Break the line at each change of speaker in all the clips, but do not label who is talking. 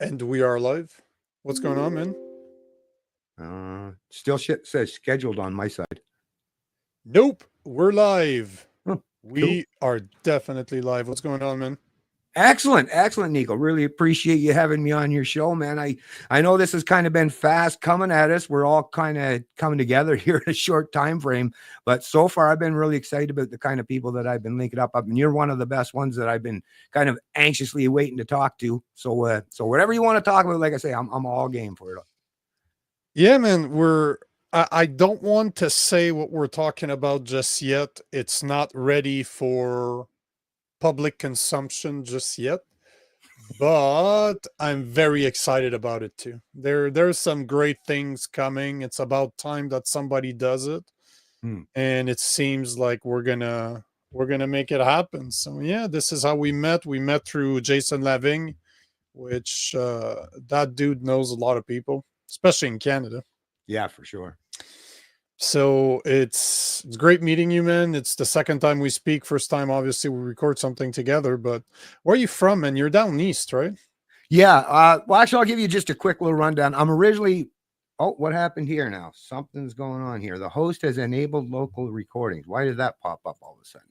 And we are live. What's going on, man?
Still shit says scheduled on my side.
Nope, we're live.
Oh, cool.
We are definitely live. What's going on, man?
Excellent, Nico. Really appreciate you having me on your show, man. I know this has kind of been fast coming at us. We're all kind of coming together here in a short time frame, but so far I've been really excited about the kind of people that I've been linking up. And you're one of the best ones that I've been kind of anxiously waiting to talk to. So whatever you want to talk about, like I say, I'm all game for it.
Yeah, man. I don't want to say what we're talking about just yet. It's not ready for public consumption just yet. But I'm very excited about it too. There's some great things coming. It's about time that somebody does it. And it seems like we're gonna make it happen. So yeah, this is how we met. We met through Jason Lavigne, which that dude knows a lot of people, especially in Canada.
Yeah, for sure.
So it's great meeting you, man. It's the second time we speak. First time, obviously, we record something together. But where are you from, man? You're down east, right?
Yeah. Well, actually, I'll give you just a quick little rundown. I'm originally. Oh, what happened here now? Something's going on here. The host has enabled local recordings. Why did that pop up all of a sudden?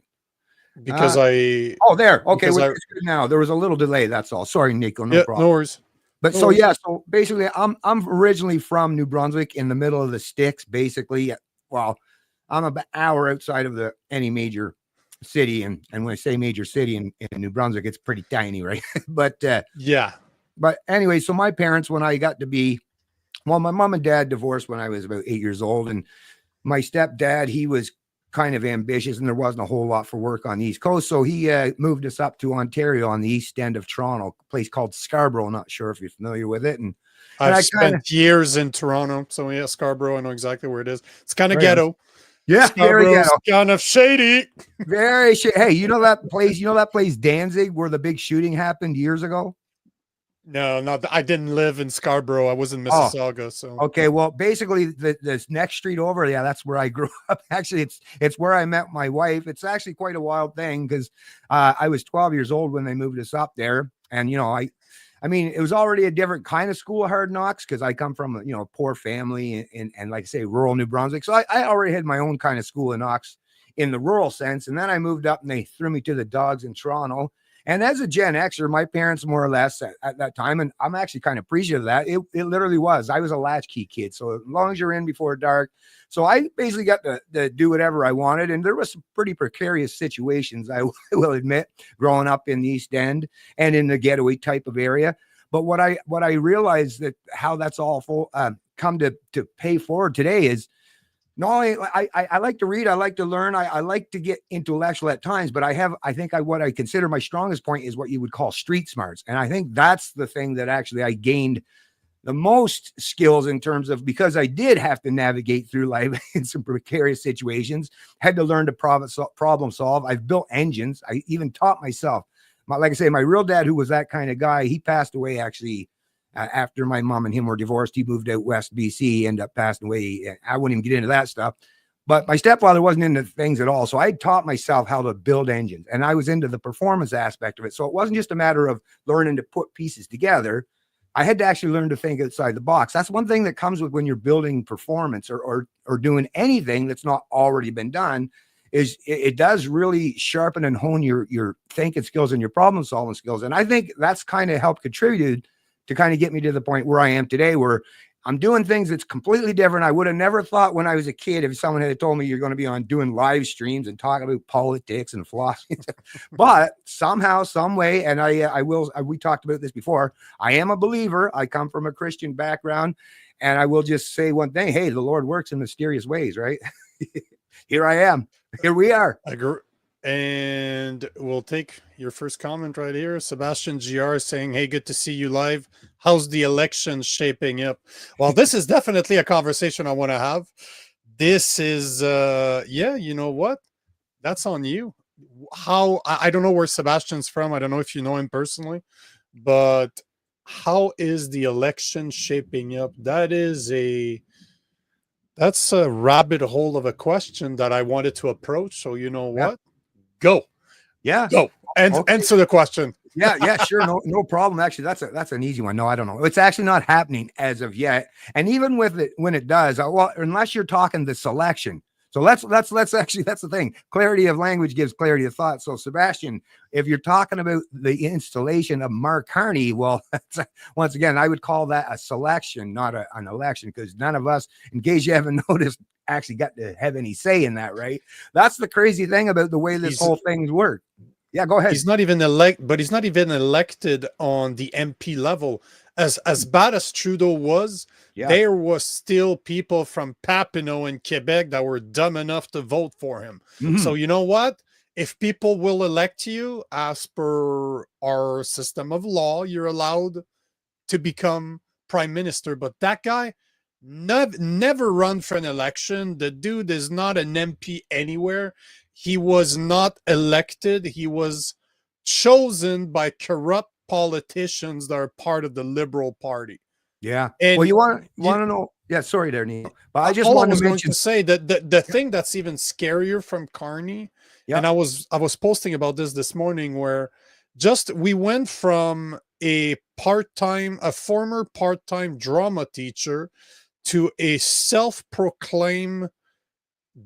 Because
Oh, there. Okay,
because
it's good now. There was a little delay. That's all. Sorry, Nico. No
yeah,
problem.
no worries.
But
No
so
worries.
yeah, so basically, I'm originally from New Brunswick, in the middle of the sticks. Basically, well, I'm about an hour outside of any major city, and when I say major city in New Brunswick, it's pretty tiny, right? But
Yeah.
But anyway, so my parents, when I got to be, well, my mom and dad divorced when I was about 8 years old. And my stepdad, he was kind of ambitious, and there wasn't a whole lot for work on the East Coast. So he moved us up to Ontario on the east end of Toronto, a place called Scarborough. Not sure if you're familiar with it. And
I've
I
spent years in Toronto. So yeah, Scarborough, I know exactly where it is. It's kind of
Right on.
ghetto.
Yeah, very
Scarborough's
ghetto.
kind of shady.
Very shady. Hey, you know that place Danzig, where the big shooting happened years ago?
No, not I didn't live in Scarborough. I was in Mississauga. So
okay, well, basically this next street over, yeah, that's where I grew up. Actually, it's where I met my wife. It's actually quite a wild thing, because I was 12 years old when they moved us up there, and I mean, it was already a different kind of school of hard knocks, because I come from a poor family and like I say, rural New Brunswick. So I already had my own kind of school of knocks in the rural sense, and then I moved up and they threw me to the dogs in Toronto. And as a Gen Xer, my parents more or less at that time, and I'm actually kind of appreciative of that. It literally was. I was a latchkey kid. So as long as you're in before dark. So I basically got to do whatever I wanted. And there was some pretty precarious situations, I will admit, growing up in the East End and in the getaway type of area. But what I realized, that how that's all come to pay forward today, is not only I like to read, I like to learn, I like to get intellectual at times, but what I consider my strongest point is what you would call street smarts. And I think that's the thing that actually I gained the most skills in terms of, because I did have to navigate through life in some precarious situations, had to learn to problem solve. I've built engines. I even taught myself. Like I say, my real dad, who was that kind of guy, he passed away actually after my mom and him were divorced. He moved out west BC, ended up passing away. I wouldn't even get into that stuff. But my stepfather wasn't into things at all. So I taught myself how to build engines, and I was into the performance aspect of it. So it wasn't just a matter of learning to put pieces together. I had to actually learn to think outside the box. That's one thing that comes with when you're building performance or doing anything that's not already been done, is it does really sharpen and hone your thinking skills and your problem solving skills. And I think that's kind of helped contribute to kind of get me to the point where I am today, where I'm doing things that's completely different. I would have never thought when I was a kid, if someone had told me you're going to be on doing live streams and talking about politics and philosophy, but somehow, some way, and we talked about this before, I am a believer. I come from a Christian background, and I will just say one thing. Hey, the Lord works in mysterious ways, right? Here I am. Here we are.
I agree. And we'll take your first comment right here. Sebastian GR saying, hey, good to see you live. How's the election shaping up? Well, this is definitely a conversation I want to have. This is, yeah, you know what? That's on you. I don't know where Sebastian's from. I don't know if you know him personally, but how is the election shaping up? That's a rabbit hole of a question that I wanted to approach. So you know what? Go.
Yeah.
Go and answer the question.
Yeah, sure. No problem. Actually, that's an easy one. No, I don't know. It's actually not happening as of yet. And even with it, when it does, well, unless you're talking the selection. So let's actually, that's the thing. Clarity of language gives clarity of thought. So Sebastian, if you're talking about the installation of Mark Carney, well, once again, I would call that a selection, not an election, because none of us, in case you haven't noticed, actually got to have any say in that, right? That's the crazy thing about the way this whole thing's worked. Yeah, go ahead.
He's not even he's not even elected on the MP level. As bad as Trudeau was, there was still people from Papineau in Quebec that were dumb enough to vote for him. So you know what? If people will elect you as per our system of law, you're allowed to become prime minister. But that guy never run for an election. The dude is not an MP anywhere. He was not elected. He was chosen by corrupt politicians that are part of the Liberal Party.
Yeah.
And
well, you want to know? Yeah. Sorry, there, Neil. But I just
all
want
I was
to mention
going to say that the thing that's even scarier from Carney, and I was posting about this morning, where we went from a former part-time drama teacher to a self-proclaimed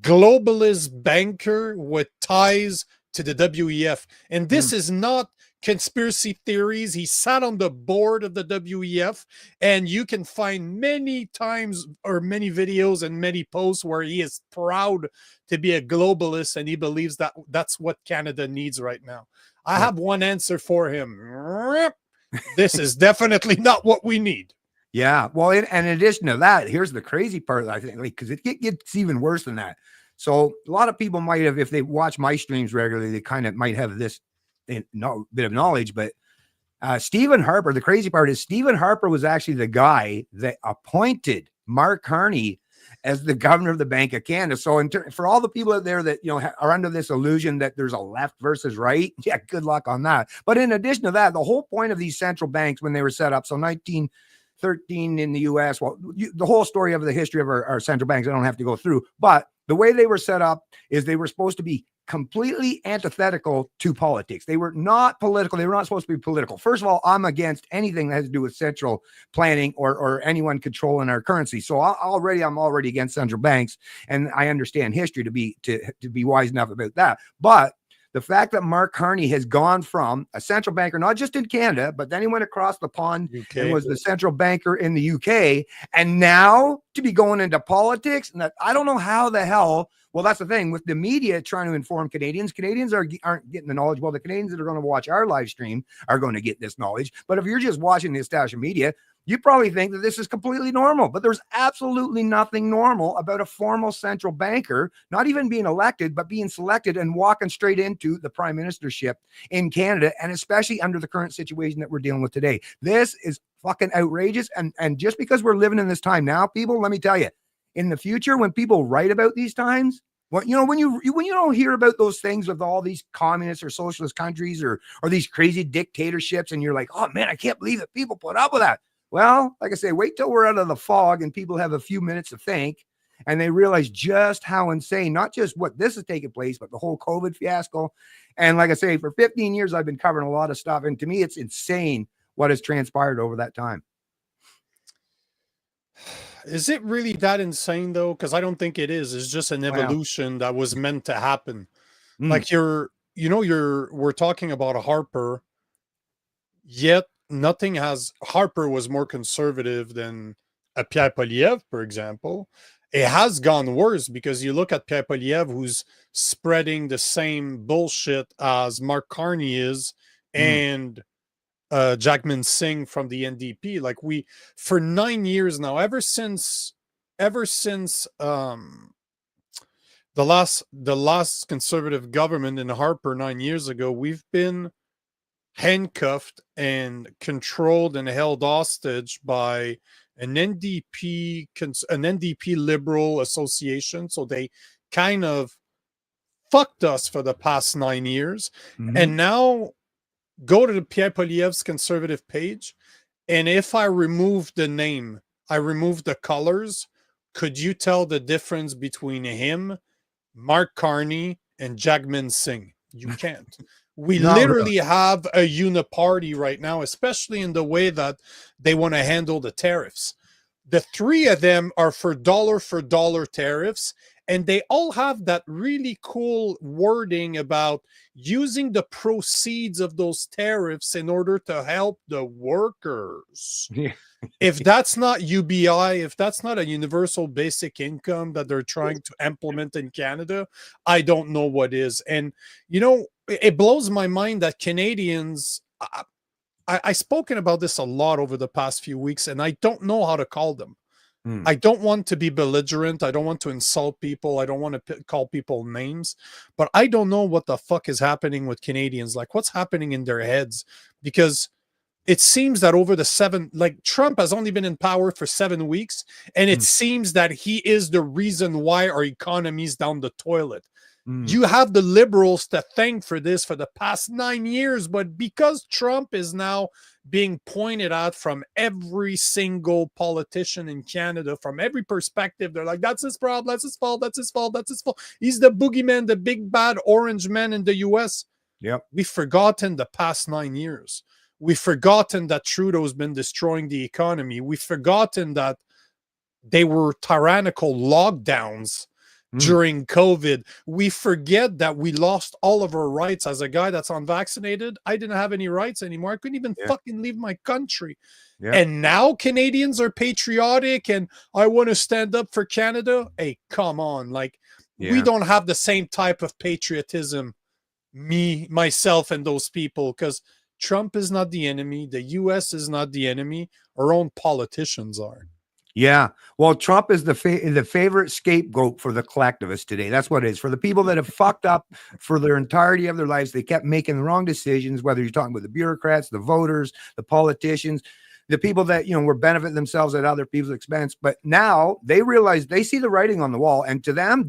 globalist banker with ties to the WEF. And this is not conspiracy theories. He sat on the board of the WEF, and you can find many times or many videos and many posts where he is proud to be a globalist, and he believes that that's what Canada needs right now. I have one answer for him. This is definitely not what we need.
Yeah. Well, and in addition to that, here's the crazy part, I think, because it gets even worse than that. So a lot of people might have, if they watch my streams regularly, they kind of might have this bit of knowledge. But Stephen Harper, the crazy part is Stephen Harper was actually the guy that appointed Mark Carney as the governor of the Bank of Canada. So for all the people out there that, are under this illusion that there's a left versus right, yeah, good luck on that. But in addition to that, the whole point of these central banks when they were set up, so 1913 in the US, well, the whole story of the history of our central banks, I don't have to go through, but the way they were set up is they were supposed to be completely antithetical to politics. They were not political. They were not supposed to be political. First of all, I'm against anything that has to do with central planning or anyone controlling our currency. So I'm already against central banks, and I understand history to be wise enough about that. But the fact that Mark Carney has gone from a central banker, not just in Canada, but then he went across the pond and was the central banker in the UK, and now to be going into politics, and I don't know how the hell. Well, that's the thing with the media trying to inform Canadians. Canadians aren't getting the knowledge. Well, the Canadians that are going to watch our live stream are going to get this knowledge. But if you're just watching the established media, you probably think that this is completely normal, but there's absolutely nothing normal about a formal central banker, not even being elected, but being selected and walking straight into the prime ministership in Canada, and especially under the current situation that we're dealing with today. This is fucking outrageous. And just because we're living in this time now, people, let me tell you, in the future, when people write about these times, well, when you don't hear about those things with all these communist or socialist countries or these crazy dictatorships, and you're like, oh man, I can't believe that people put up with that. Well, like I say, wait till we're out of the fog and people have a few minutes to think, and they realize just how insane, not just what this is taking place, but the whole COVID fiasco. And like I say, for 15 years, I've been covering a lot of stuff. And to me, it's insane what has transpired over that time.
Is it really that insane though? Because I don't think it is. It's just an evolution that was meant to happen. Like we're talking about a Harper, yet Harper was more conservative than a Pierre Poilievre, for example. It has gone worse because you look at Pierre Poilievre, who's spreading the same bullshit as Mark Carney is, and Jagmeet Singh from the NDP. Like for 9 years now, ever since the last conservative government in Harper 9 years ago, we've been handcuffed and controlled and held hostage by an NDP liberal association. So they kind of fucked us for the past 9 years. And now go to the Pierre Poilievre's conservative page, and if I remove the name, I remove the colors, could you tell the difference between him, Mark Carney, and Jagmeet Singh? You can't. We
Not really.
literally have a uniparty right now, especially in the way that they want to handle the tariffs. The three of them are for dollar tariffs, and they all have that really cool wording about using the proceeds of those tariffs in order to help the workers.
Yeah.
If that's not UBI, if that's not a universal basic income that they're trying to implement in Canada, I don't know what is. And, it blows my mind that Canadians, I've spoken about this a lot over the past few weeks, and I don't know how to call them.
Hmm.
I don't want to be belligerent. I don't want to insult people. I don't want to call people names, but I don't know what the fuck is happening with Canadians. Like, what's happening in their heads? Because it seems that over the Trump has only been in power for 7 weeks, and it
Hmm.
seems that he is the reason why our economy is down the toilet.
Hmm.
You have the liberals to thank for this for the past 9 years, but because Trump is now being pointed at from every single politician in Canada, from every perspective, they're like, that's his problem, that's his fault, that's his fault, that's his fault. He's the boogeyman, the big bad orange man in the US.
Yep.
We've forgotten the past 9 years. We've forgotten that Trudeau's been destroying the economy. We've forgotten that they were tyrannical lockdowns
Hmm.
during COVID. We forget that we lost all of our rights. As a guy that's unvaccinated, I didn't have any rights anymore. I couldn't even
Yeah.
fucking leave my country.
Yeah.
And now Canadians are patriotic and I want to stand up for Canada. Hey, come on. Like, we
Yeah.
don't have the same type of patriotism, me, myself, and those people, because Trump is not the enemy. The US is not the enemy. Our own politicians are.
Yeah. Well, Trump is the favorite scapegoat for the collectivists today. That's what it is. For the people that have fucked up for their entirety of their lives, they kept making the wrong decisions, whether you're talking about the bureaucrats, the voters, the politicians, the people that, were benefiting themselves at other people's expense. But now they realize, they see the writing on the wall. And to them,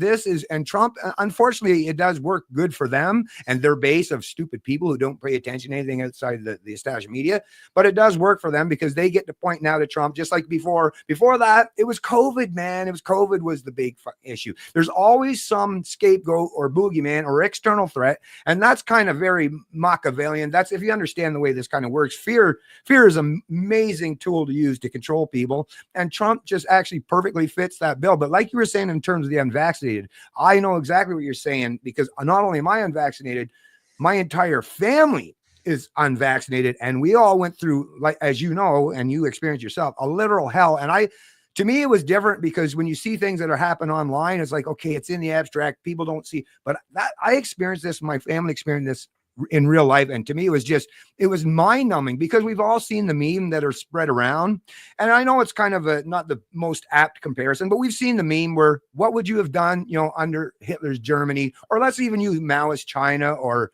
and Trump, unfortunately, it does work good for them and their base of stupid people who don't pay attention to anything outside the established media. But it does work for them because they get to point now to Trump, just like before. Before that, it was COVID, man. It was COVID was the big issue. There's always some scapegoat or boogeyman or external threat. And that's kind of very Machiavellian. That's, if you understand the way this kind of works, fear is amazing tool to use to control people, and Trump just actually perfectly fits that bill. But like you were saying, in terms of the unvaccinated, I know exactly what you're saying, because not only am I unvaccinated, my entire family is unvaccinated, and we all went through, like, as you know, and you experienced yourself, a literal hell. And to me, it was different because when you see things that are happening online, it's like, okay, it's in the abstract, people don't see, but that I experienced this, my family experienced this in real life. And to me, it was mind numbing, because we've all seen the meme that are spread around. And I know it's kind of not the most apt comparison, but we've seen the meme where, what would you have done, under Hitler's Germany, or let's even use Maoist China, or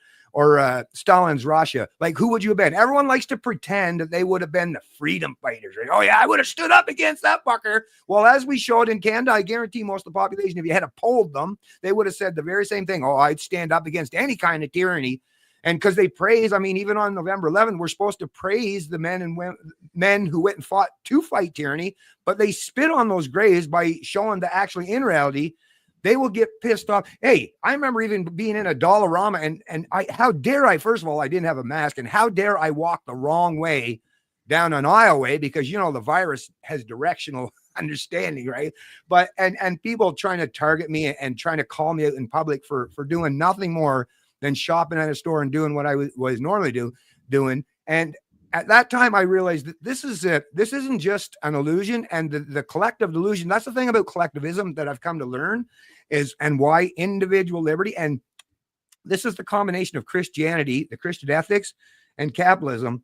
Stalin's Russia? Like, who would you have been? Everyone likes to pretend that they would have been the freedom fighters, right? Oh yeah, I would have stood up against that fucker. Well, as we showed in Canada, I guarantee most of the population, if you had polled them, they would have said the very same thing. Oh, I'd stand up against any kind of tyranny. And because they praise, I mean, even on November 11th, we're supposed to praise the men who went and fought to fight tyranny, but they spit on those graves by showing that actually, in reality, they will get pissed off. Hey, I remember even being in a Dollarama, and how dare I, first of all, I didn't have a mask, and how dare I walk the wrong way down an aisleway, because, the virus has directional understanding, right? But, and people trying to target me and trying to call me out in public for doing nothing more than shopping at a store and doing what I was normally doing. And at that time, I realized that this isn't just an illusion, and the collective delusion. That's the thing about collectivism that I've come to learn and why individual liberty. And this is the combination of Christianity, the Christian ethics, and capitalism.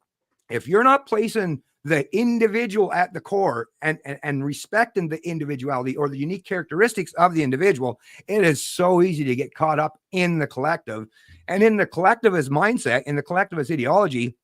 If you're not placing the individual at the core and respecting the individuality or the unique characteristics of the individual, it is so easy to get caught up in the collective. And in the collectivist mindset, in the collectivist ideology,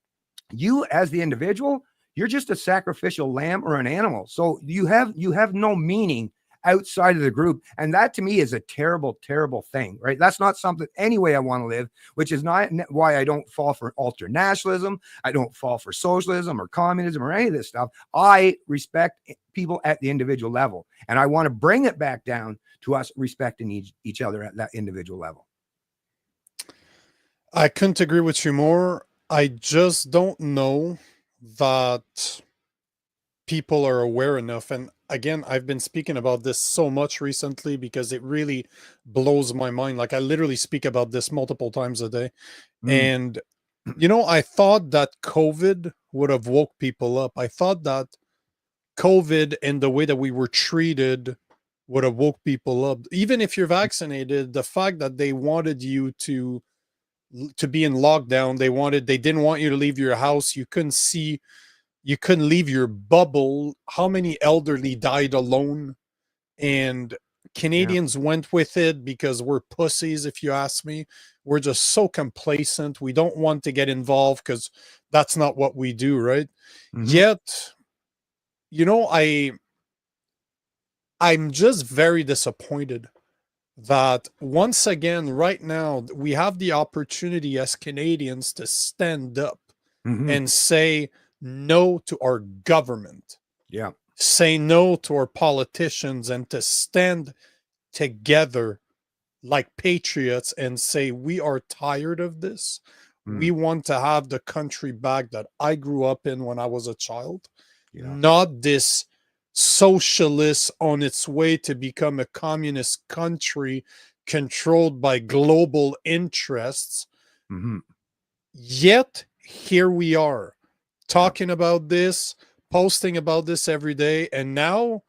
you as the individual, you're just a sacrificial lamb or an animal. So you have no meaning outside of the group. And that, to me, is a terrible, terrible thing, right? That's not something any way I want to live, which is not why I don't fall for ultranationalism. I don't fall for socialism or communism or any of this stuff. I respect people at the individual level. And I want to bring it back down to us respecting each other at that individual level.
I couldn't agree with you more. I just don't know that people are aware enough. And again, I've been speaking about this so much recently because it really blows my mind. Like I literally speak about this multiple times a day.
Mm,
And I thought that COVID would have woke people up. I thought that COVID and the way that we were treated would have woke people up. Even if you're vaccinated, the fact that they wanted you to be in lockdown, they didn't want you to leave your house. You couldn't leave your bubble. How many elderly died alone? And
yeah.
Canadians went with it because we're pussies, if you ask me. We're just so complacent. We don't want to get involved because that's not what we do, right?
Hmm.
Yet, you know, I I'm just very disappointed that once again, right now, we have the opportunity as Canadians to stand up
Hmm.
and say no to our government,
Yeah.
say no to our politicians, and to stand together like patriots and say, we are tired of this.
Mm,
We want to have the country back that I grew up in when I was a child,
yeah.
not this socialist on its way to become a communist country controlled by global interests.
Hmm.
Yet here we are
Yeah.
talking about this, posting about this every day. And now,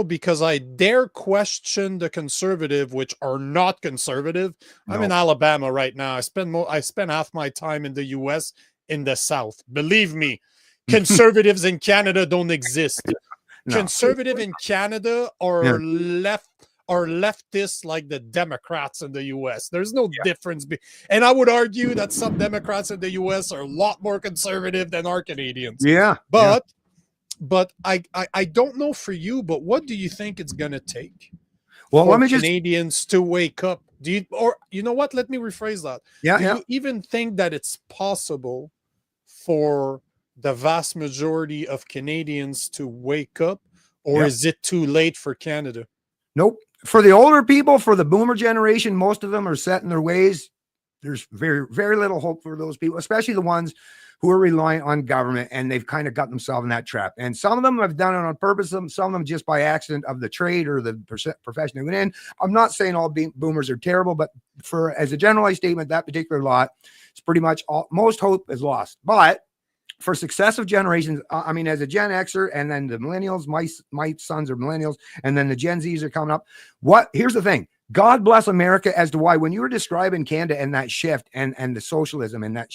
because I dare question the conservative, which are not conservative. I'm in
No.
Alabama right now. I spend half my time in the US in the South. Believe me, conservatives in Canada don't exist.
No.
Conservative in Canada
Yeah.
are leftists like the Democrats in the US. There's no difference. And I would argue that some Democrats in the US are a lot more conservative than our Canadians.
Yeah. Yeah.
But I don't know for you, but what do you think it's gonna take
Well, let
for
me just,
Canadians to wake up? Do you or you know what? Let me rephrase that.
yeah.
Do
Yeah.
you even think that it's possible for the vast majority of Canadians to wake up, or
Yep.
is it too late for Canada?
Nope. For the older people, for the boomer generation, most of them are set in their ways. There's very, very little hope for those people, especially the ones who are reliant on government, and they've kind of got themselves in that trap. And some of them have done it on purpose, some of them just by accident of the trade or the profession they went in. I'm not saying all boomers are terrible, but for as a generalized statement, that particular lot, it's pretty much most hope is lost. But for successive generations, I mean, as a Gen Xer, and then the millennials, my sons are millennials, and then the Gen Zs are coming up. Here's the thing. God bless America as to why when you were describing Canada and that shift and the socialism and that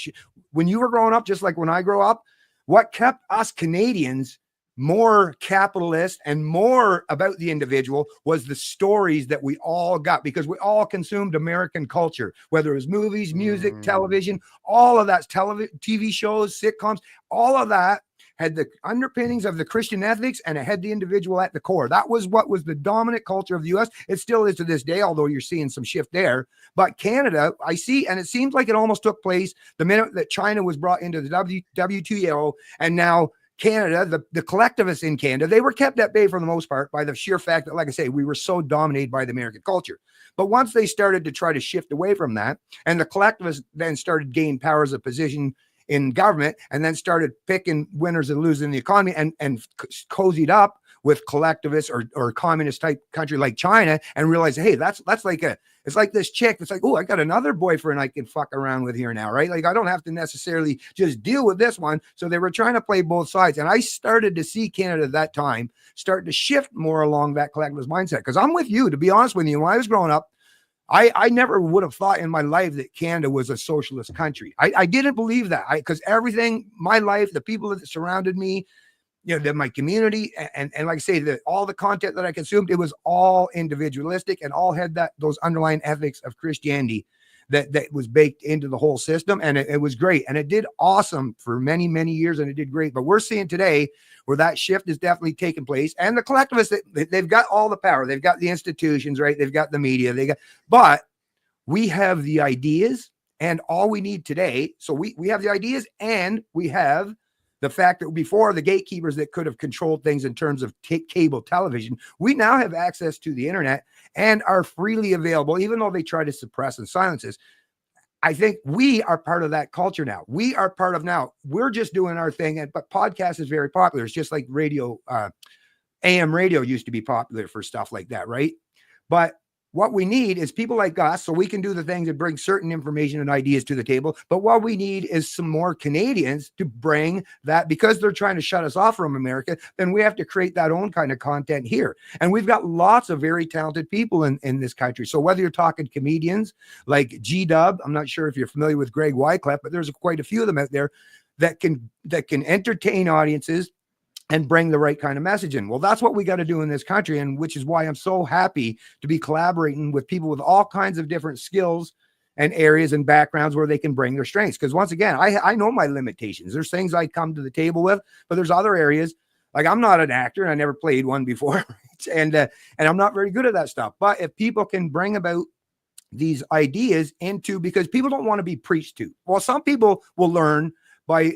when you were growing up, just like when I grew up, what kept us Canadians more capitalist and more about the individual was the stories that we all got, because we all consumed American culture, whether it was movies, music,
Mm,
television, all of that, TV shows, sitcoms, all of that had the underpinnings of the Christian ethics, and it had the individual at the core. That was what was the dominant culture of the US. It still is to this day, although you're seeing some shift there. But Canada, I see, and it seems like it almost took place the minute that China was brought into the WTO, and now Canada, the collectivists in Canada, they were kept at bay for the most part by the sheer fact that, like I say, we were so dominated by the American culture. But once they started to try to shift away from that, and the collectivists then started gaining powers of position in government, and then started picking winners and losers in the economy, and cozied up with collectivist or communist type country like China, and realized, hey, that's like it's like this chick that's like, oh, I got another boyfriend I can fuck around with here now, right? Like I don't have to necessarily just deal with this one. So they were trying to play both sides. And I started to see Canada at that time start to shift more along that collectivist mindset. Because I'm with you, to be honest with you, when I was growing up, I never would have thought in my life that Canada was a socialist country. I didn't believe that, because everything, my life, the people that surrounded me, my community, and like I say, all the content that I consumed, it was all individualistic and all had those underlying ethics of Christianity that was baked into the whole system. And it was great. And it did awesome for many, many years, and it did great. But we're seeing today where that shift is definitely taking place. And the collectivists, they've got all the power. They've got the institutions, right? They've got the media. But we have the ideas, and all we need today. So we have the ideas, and we have the fact that before, the gatekeepers that could have controlled things in terms of cable television, we now have access to the internet and are freely available, even though they try to suppress and silence us. I think we are part of that culture now. We are part of now. We're just doing our thing, but podcast is very popular. It's just like radio, AM radio used to be popular for stuff like that, right? But what we need is people like us, so we can do the things that bring certain information and ideas to the table. But what we need is some more Canadians to bring that, because they're trying to shut us off from America. Then we have to create that own kind of content here. And we've got lots of very talented people in this country. So whether you're talking comedians like G-Dub, I'm not sure if you're familiar with Greg Wycliffe, but there's quite a few of them out there that can entertain audiences and bring the right kind of message in. Well, that's what we got to do in this country, and which is why I'm so happy to be collaborating with people with all kinds of different skills and areas and backgrounds where they can bring their strengths. Because once again, I know my limitations. There's things I come to the table with, but there's other areas, like I'm not an actor and I never played one before, and I'm not very good at that stuff. But if people can bring about these ideas into, because people don't want to be preached to. Well, some people will learn by,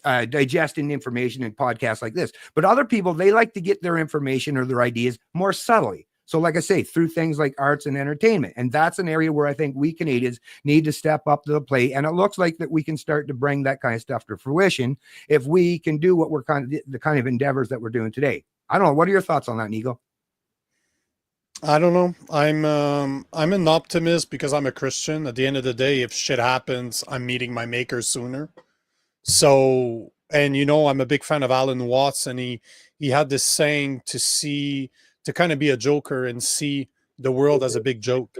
digesting information in podcasts like this, but other people, they like to get their information or their ideas more subtly. So like I say, through things like arts and entertainment. And that's an area where I think we Canadians need to step up to the plate. And it looks like that we can start to bring that kind of stuff to fruition if we can do what we're the kind of endeavors that we're doing today. I don't know. What are your thoughts on that, Nico?
I don't know. I'm an optimist because I'm a Christian. At the end of the day, if shit happens, I'm meeting my maker sooner. So, and I'm a big fan of Alan Watts, and he had this saying to kind of be a joker and see the world as a big joke,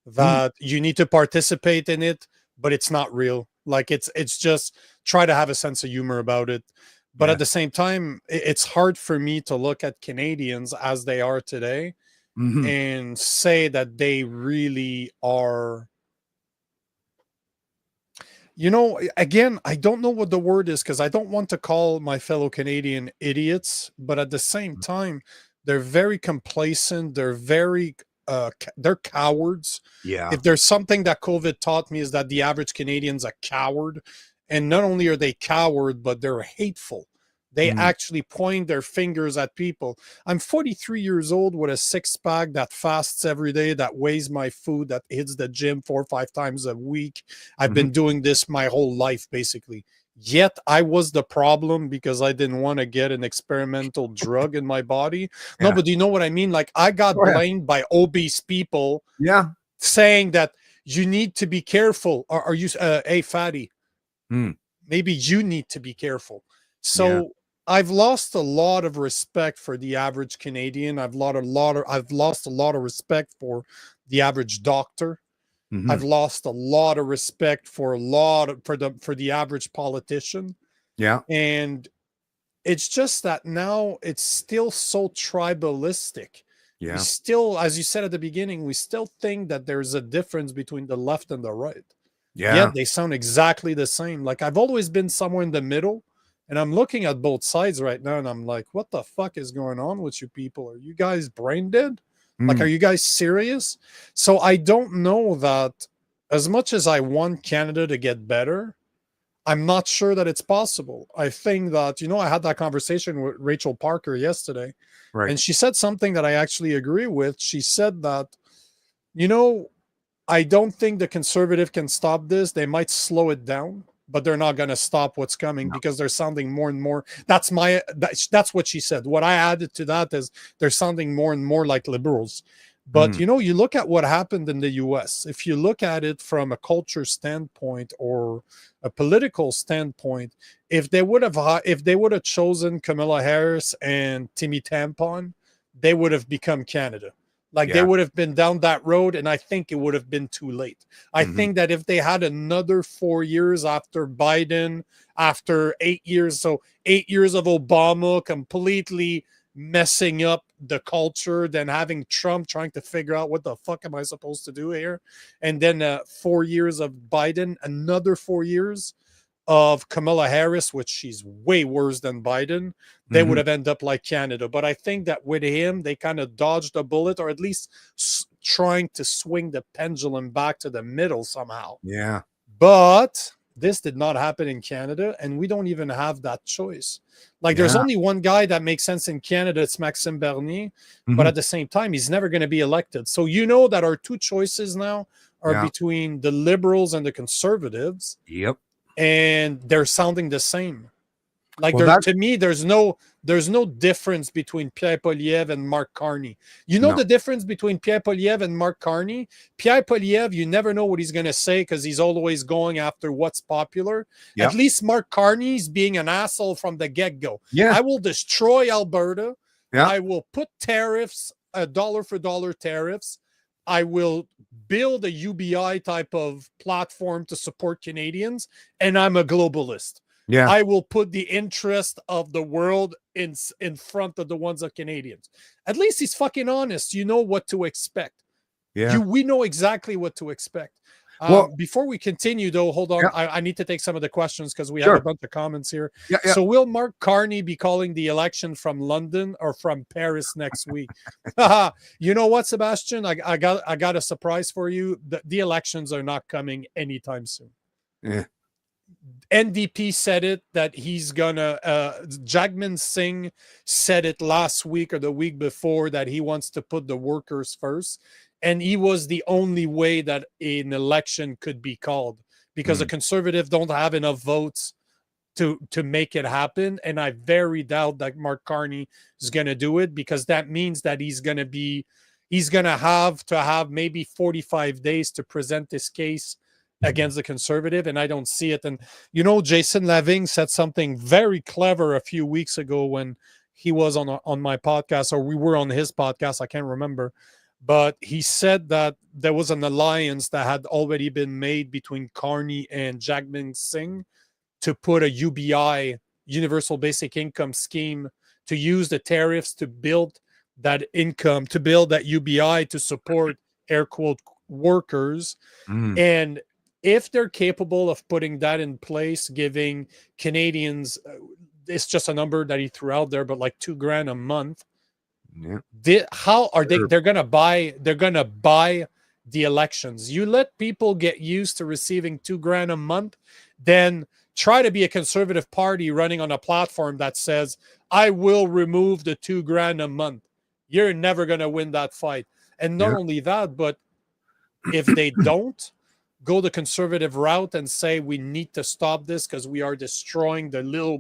that you need to participate in it, but it's not real. Like it's just try to have a sense of humor about it. But at the same time, it's hard for me to look at Canadians as they are today and say that they really are. Again, I don't know what the word is, because I don't want to call my fellow Canadian idiots, but at the same time, they're very complacent. They're they're cowards.
Yeah.
If there's something that COVID taught me, is that the average Canadian's a coward. And not only are they coward, but they're hateful. They actually point their fingers at people. I'm 43 years old with a six-pack that fasts every day, that weighs my food, that hits the gym 4 or 5 times a week. I've been doing this my whole life, basically. Yet I was the problem because I didn't want to get an experimental drug in my body. No, but do you know what I mean? Like, I got blamed by obese people saying that you need to be careful. Are you, hey, fatty, maybe you need to be careful. So I've lost a lot of respect for the average Canadian. I've lost a lot of respect for the average doctor. I've lost a lot of respect for the average politician. Yeah. And it's just that now it's still so tribalistic. Yeah. We still, as you said at the beginning, we still think that there's a difference between the left and the right. Yeah. Yet they sound exactly the same. Like, I've always been somewhere in the middle. And I'm looking at both sides right now, and I'm like, what the fuck is going on with you people? Are you guys brain dead? Like, are you guys serious? So I don't know that, as much as I want Canada to get better, I'm not sure that it's possible. I think that, I had that conversation with Rachel Parker yesterday, and she said something that I actually agree with. She said that, I don't think the Conservative can stop this. They might slow it down, but they're not going to stop what's coming because they're sounding more and more. That's what she said. What I added to that is they're sounding more and more like liberals. But, you look at what happened in the US. If you look at it from a culture standpoint or a political standpoint, if they would have chosen Kamala Harris and Timmy Tampon, they would have become Canada. Like, they would have been down that road, and I think it would have been too late. I think that if they had another 4 years after Biden, after 8 years, so 8 years of Obama completely messing up the culture, then having Trump trying to figure out what the fuck am I supposed to do here, and then 4 years of Biden, another 4 years of Kamala Harris, which she's way worse than Biden, they would have ended up like Canada. But I think that with him, they kind of dodged a bullet, or at least trying to swing the pendulum back to the middle somehow. Yeah. But this did not happen in Canada, and we don't even have that choice. Like, there's only one guy that makes sense in Canada. It's Maxime Bernier. But at the same time, he's never going to be elected. So that our two choices now are between the liberals and the conservatives,
Yep.
and they're sounding the same. Like,
Well,
to me, there's no difference between Pierre Poilievre and Mark Carney. You know
no.
the difference between Pierre Poilievre and Mark Carney? Pierre Poilievre, you never know what he's going to say because he's always going after what's popular.
Yep.
At least Mark Carney's being an asshole from the get-go.
Yeah.
I will destroy Alberta.
Yeah.
I will put tariffs, dollar for dollar tariffs. I will build a UBI type of platform to support Canadians, and I'm a globalist.
Yeah.
I will put the interest of the world in front of the ones of Canadians. At least he's fucking honest. You know what to expect.
Yeah.
We know exactly what to expect.
Well,
before we continue, though, hold on.
Yeah.
I need to take some of the questions because we
Sure.
have a bunch of comments here.
Yeah.
So will Mark Carney be calling the election from London or from Paris next week? You know what, Sebastian? I got a surprise for you. The elections are not coming anytime soon.
Yeah.
NDP said it, that he's gonna Jagmeet Singh said it last week or the week before, that he wants to put the workers first, and he was the only way that an election could be called, because the Conservatives don't have enough votes to make it happen. And I very doubt that Mark Carney is gonna do it, because that means that he's gonna have to have maybe 45 days to present this case against the Conservative, and I don't see it. And Jason Lavigne said something very clever a few weeks ago when he was on my podcast, or we were on his podcast, I can't remember, but he said that there was an alliance that had already been made between Carney and Jagmeet Singh to put a UBI, Universal Basic Income scheme, to use the tariffs to build that income, to build that UBI to support air quote workers. And if they're capable of putting that in place, giving Canadians, it's just a number that he threw out there, but like $2,000 a month.
Yeah.
How are they? They're gonna buy the elections. You let people get used to receiving $2,000 a month, then try to be a Conservative Party running on a platform that says, "I will remove the $2,000 a month." You're never gonna win that fight. And not only that, but if they don't go the Conservative route and say we need to stop this because we are destroying the little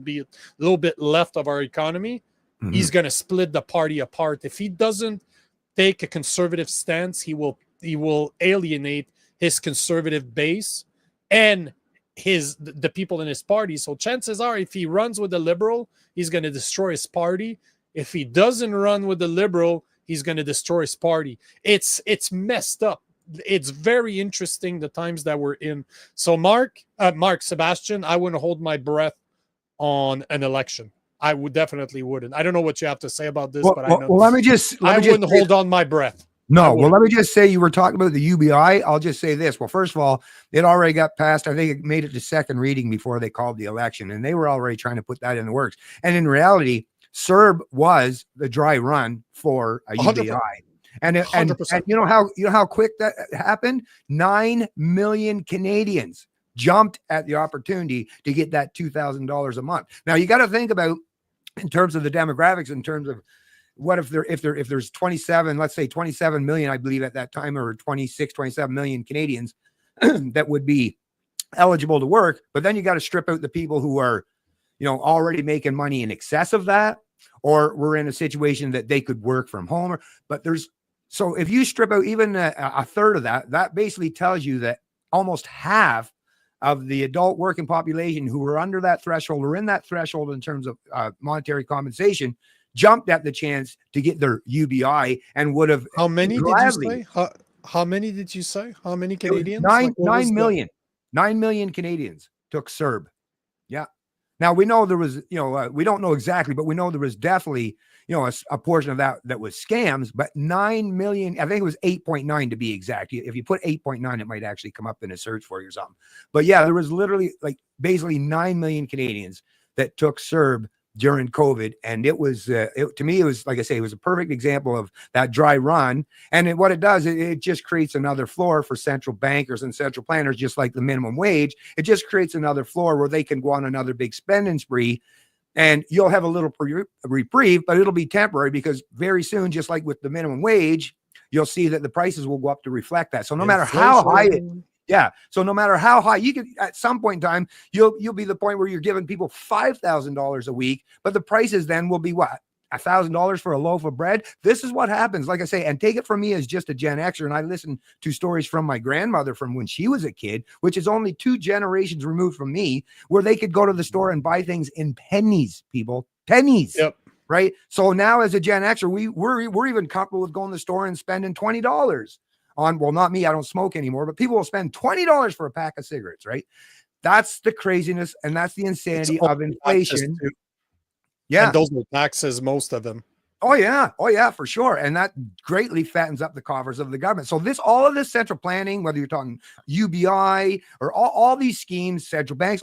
bit left of our economy, he's going to split the party apart. If he doesn't take a Conservative stance, he will alienate his Conservative base and the people in his party. So chances are, if he runs with the Liberal, he's going to destroy his party. If he doesn't run with the Liberal, he's going to destroy his party. It's messed up. It's very interesting, the times that we're in. So Sebastian, I wouldn't hold my breath on an election. I definitely wouldn't. I don't know what you have to say about this, but I know.
Well, I
wouldn't hold on my breath.
No, well, let me just say, you were talking about the UBI. I'll just say this. Well, first of all, it already got passed. I think it made it to second reading before they called the election, and they were already trying to put that in the works. And in reality, CERB was the dry run for a 100%. UBI. And you know how quick that happened? 9 million Canadians jumped at the opportunity to get that $2,000 a month. Now you got to think about, in terms of the demographics, in terms of what if there's 27, let's say 27 million, I believe at that time, or 26, 27 million Canadians that would be eligible to work. But then you got to strip out the people who are, already making money in excess of that, or we're in a situation that they could work from home. So if you strip out even a third of that, that basically tells you that almost half of the adult working population who were under that threshold, or in that threshold in terms of monetary compensation, jumped at the chance to get their UBI and would have.
How many did you say? How many did you say? How many Canadians?
9 million. 9 million Canadians took CERB. Yeah. Now we know there was, we don't know exactly, but we know there was definitely, a portion of that was scams, but 9 million, I think it was 8.9 to be exact. If you put 8.9, it might actually come up in a search for you or something. But yeah, there was literally basically 9 million Canadians that took CERB during COVID. And it was, to me, it was, like I say, it was a perfect example of that dry run. And what it does, it just creates another floor for central bankers and central planners, just like the minimum wage. It just creates another floor where they can go on another big spending spree, and you'll have a little reprieve, but it'll be temporary, because very soon, just like with the minimum wage, you'll see that the prices will go up to reflect that. So no matter how high it, yeah. So no matter how high, you could at some point in time, you'll be the point where you're giving people $5,000 a week, but the prices then will be what? $1,000 for a loaf of bread. This is what happens. Like I say, and take it from me as just a Gen Xer. And I listened to stories from my grandmother from when she was a kid, which is only 2 generations removed from me, where they could go to the store and buy things in pennies, people, pennies.
Yep.
Right. So now as a Gen Xer, we're even comfortable with going to the store and spending $20 on, well, not me, I don't smoke anymore, but people will spend $20 for a pack of cigarettes. Right. That's the craziness. And that's the insanity of inflation. Yeah.
And those are taxes, most of them.
Oh yeah, for sure. And that greatly fattens up the coffers of the government. So all of this central planning, whether you're talking UBI or all these schemes, central banks,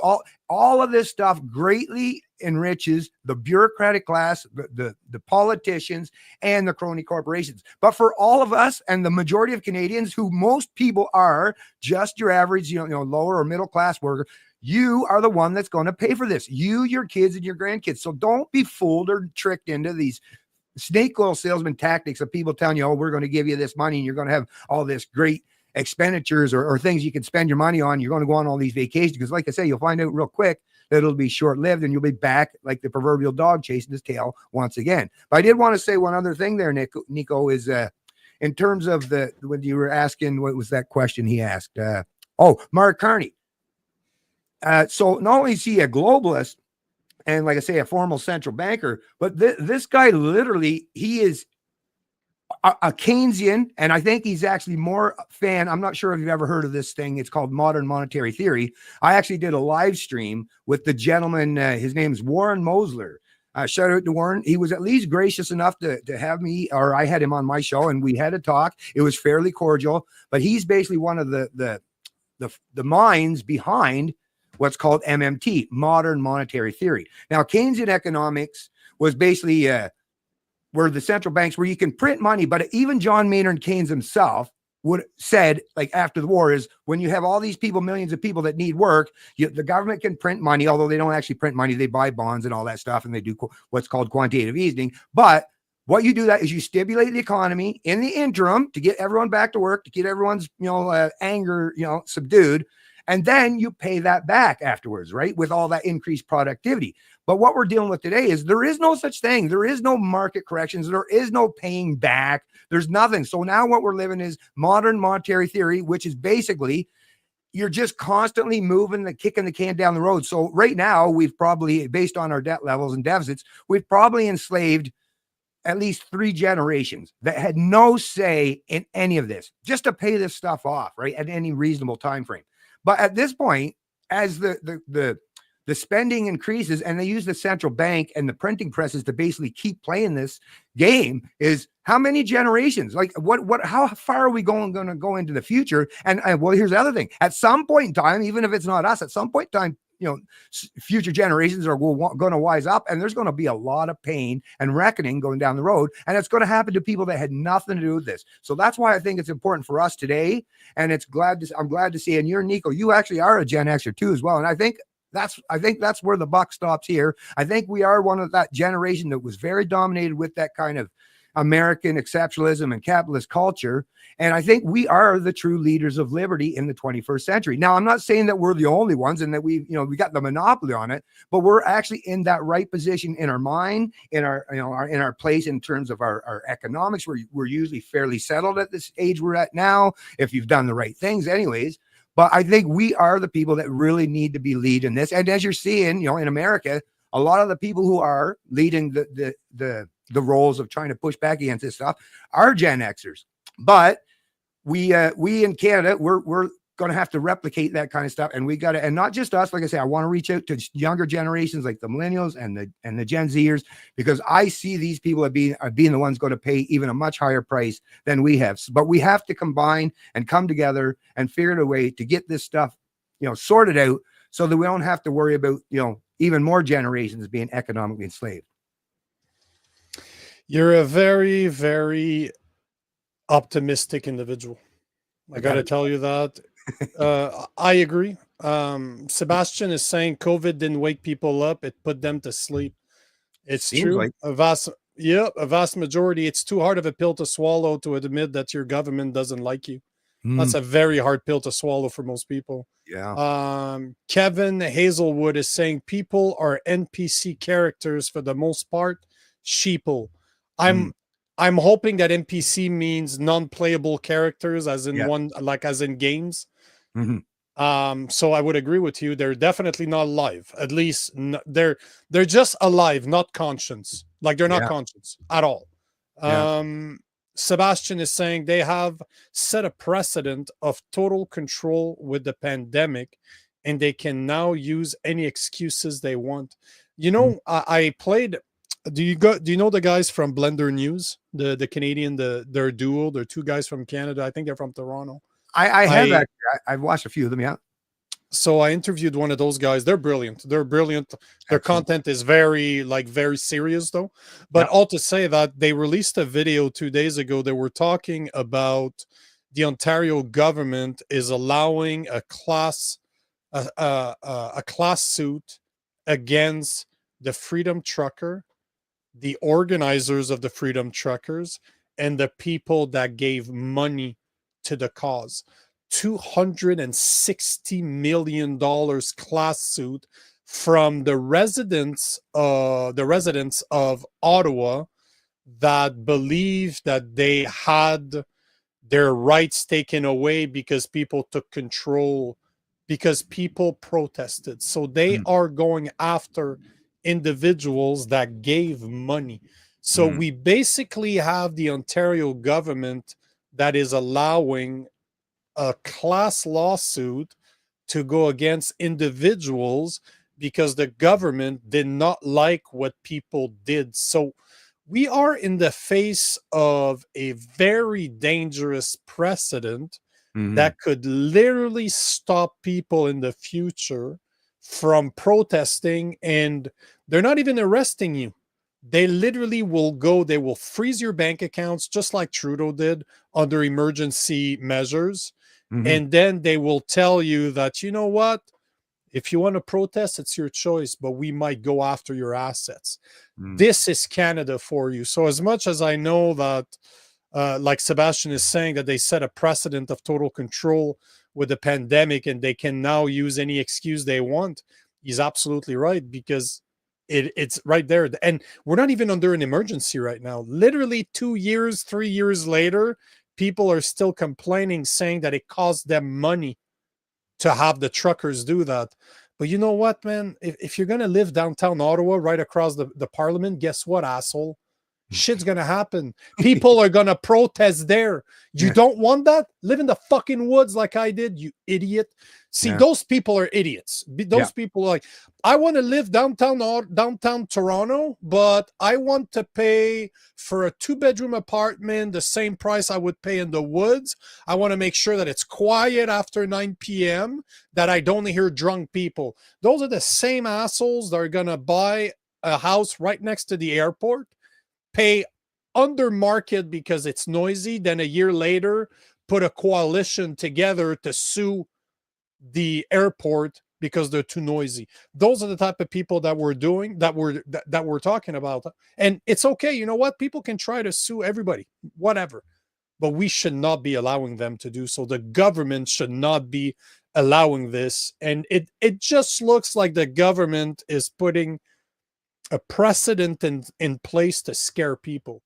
all of this stuff greatly enriches the bureaucratic class, the politicians, and the crony corporations. But for all of us and the majority of Canadians, who most people are just your average, lower or middle class worker, you are the one that's going to pay for this. You, your kids, and your grandkids. So don't be fooled or tricked into these snake oil salesman tactics of people telling you, oh, we're going to give you this money and you're going to have all this great expenditures or things you can spend your money on. You're going to go on all these vacations because, like I say, you'll find out real quick that it'll be short-lived and you'll be back like the proverbial dog chasing his tail once again. But I did want to say one other thing there, Nico, is in terms of when you were asking, what was that question he asked? Mark Carney. So not only is he a globalist, and like I say, a formal central banker, but this guy literally, he is a Keynesian, and I think he's actually more fan. I'm not sure if you've ever heard of this thing. It's called modern monetary theory. I actually did a live stream with the gentleman. His name is Warren Mosler. Shout out to Warren. He was at least gracious enough to have me, or I had him on my show, and we had a talk. It was fairly cordial, but he's basically one of the minds behind what's called MMT, modern monetary theory. Now, Keynesian economics was basically where the central banks, where you can print money, but even John Maynard Keynes himself said, like after the war, is when you have all these people, millions of people that need work, the government can print money, although they don't actually print money, they buy bonds and all that stuff, and they do what's called quantitative easing. But what you do that is you stimulate the economy in the interim to get everyone back to work, to get everyone's anger subdued. And then you pay that back afterwards, right? With all that increased productivity. But what we're dealing with today is there is no such thing. There is no market corrections. There is no paying back. There's nothing. So now what we're living is modern monetary theory, which is basically you're just constantly kicking the can down the road. So right now we've probably, based on our debt levels and deficits, we've probably enslaved at least 3 generations that had no say in any of this, just to pay this stuff off, right? At any reasonable time frame. But at this point, as the spending increases and they use the central bank and the printing presses to basically keep playing this game, is how many generations? Like how far are we going to go into the future? And well, here's the other thing. At some point in time, even if it's not us, at some point in time, future generations are going to wise up, and there's going to be a lot of pain and reckoning going down the road. And it's going to happen to people that had nothing to do with this. So that's why I think it's important for us today. And I'm glad to see, and you're Nico, you actually are a Gen Xer too as well. And I think that's where the buck stops here. I think we are one of that generation that was very dominated with that kind of American exceptionalism and capitalist culture. And I think we are the true leaders of liberty in the 21st century. Now, I'm not saying that we're the only ones and that we got the monopoly on it, but we're actually in that right position in our mind, in our place in terms of our economics. We're usually fairly settled at this age we're at now, if you've done the right things anyways. But I think we are the people that really need to be leading this. And as you're seeing, in America, a lot of the people who are leading the roles of trying to push back against this stuff are Gen Xers. But we in Canada, we're going to have to replicate that kind of stuff. And we got to, and not just us, like I say, I want to reach out to younger generations like the millennials and the Gen Zers, because I see these people are being the ones going to pay even a much higher price than we have. But we have to combine and come together and figure out a way to get this stuff, sorted out so that we don't have to worry about, even more generations being economically enslaved.
You're a very, very optimistic individual. I got to tell you that. I agree. Sebastian is saying COVID didn't wake people up. It put them to sleep. It's true. Like. Yep, a vast majority. It's too hard of a pill to swallow to admit that your government doesn't like you. That's
Mm,
a very hard pill to swallow for most people.
yeah.
Kevin Hazelwood is saying people are NPC characters for the most part, sheeple.
Mm,
I'm I'm hoping that NPC means non-playable characters, as in
yeah.
one like as in games.
Hmm.
So I would agree with you. They're definitely not alive. At least they're just alive, not conscience. Like they're not
Yeah.
conscious at all.
Yeah.
Um, Sebastian is saying they have set a precedent of total control with the pandemic, and they can now use any excuses they want. You
Mm.
know, I played. Do you know the guys from Blender News, the Canadian, their duo? They're two guys from Canada. I think they're from Toronto.
I have
I
actually. I've watched a few of them. Yeah.
so I interviewed one of those guys. They're brilliant. They're brilliant. Their
Excellent.
content is very serious though. But
Yeah.
all to say that they released a video 2 days ago. They were talking about the Ontario government is allowing a class suit against the Freedom Trucker, the organizers of the Freedom Truckers, and the people that gave money to the cause. $260 million class suit from the residents of Ottawa that believed that they had their rights taken away because people took control, because people protested. So they
Mm,
are going after individuals that gave money. So
mm,
we basically have the Ontario government that is allowing a class lawsuit to go against individuals because the government did not like what people did. So we are in the face of a very dangerous precedent
mhm,
that could literally stop people in the future from protesting, and they're not even arresting you. They literally will go, they will freeze your bank accounts just like Trudeau did under emergency measures.
mhm,
And then they will tell you that, you know what? If you want to protest, it's your choice, but we might go after your assets.
mm.
This is Canada for you. So, as much as I know that, like Sebastian is saying, that they set a precedent of total control with the pandemic and they can now use any excuse they want, he's absolutely right because it's right there. And we're not even under an emergency right now. Literally 2 years, 3 years later, people are still complaining, saying that it cost them money to have the truckers do that. But you know what, man? If you're gonna live downtown Ottawa, right across the parliament, guess what, asshole? Shit's gonna happen. People are gonna protest there. You
Yeah.
don't want that? Live in the fucking woods like I did, you idiot. See,
Yeah.
those people are idiots.
Yeah.
Those people are like, I want to live downtown Toronto, but I want to pay for a 2-bedroom apartment the same price I would pay in the woods. I want to make sure that it's quiet after 9 p.m., that I don't hear drunk people. Those are the same assholes that are gonna buy a house right next to the airport, pay under market because it's noisy, then a year later put a coalition together to sue the airport because they're too noisy. Those are the type of people that we're talking about. And it's okay, you know what? People can try to sue everybody, whatever. But we should not be allowing them to do so. The government should not be allowing this. And it just looks like the government is putting a precedent in place to scare people,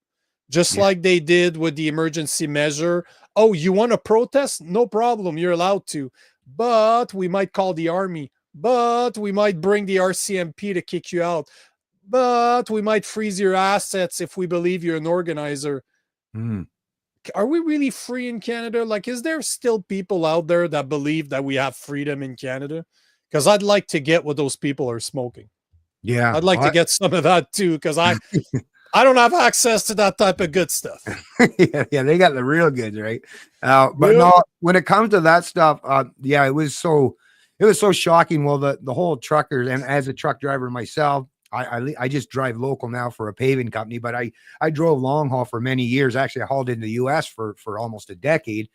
just
Yeah.
like they did with the emergency measure. Oh, you want to protest? No problem, you're allowed to, but we might call the army, but we might bring the RCMP to kick you out, but we might freeze your assets if we believe you're an organizer.
Mm.
Are we really free in Canada? Like, is there still people out there that believe that we have freedom in Canada? Because I'd like to get what those people are smoking.
Yeah.
I'd like to get some of that too, because I don't have access to that type of good stuff.
Yeah, yeah, they got the real goods, right? But
Yeah.
no, when it comes to that stuff, yeah, it was so shocking. Well, the whole truckers, and as a truck driver myself, I just drive local now for a paving company, but I drove long haul for many years. Actually, I hauled in the U.S. for almost a decade.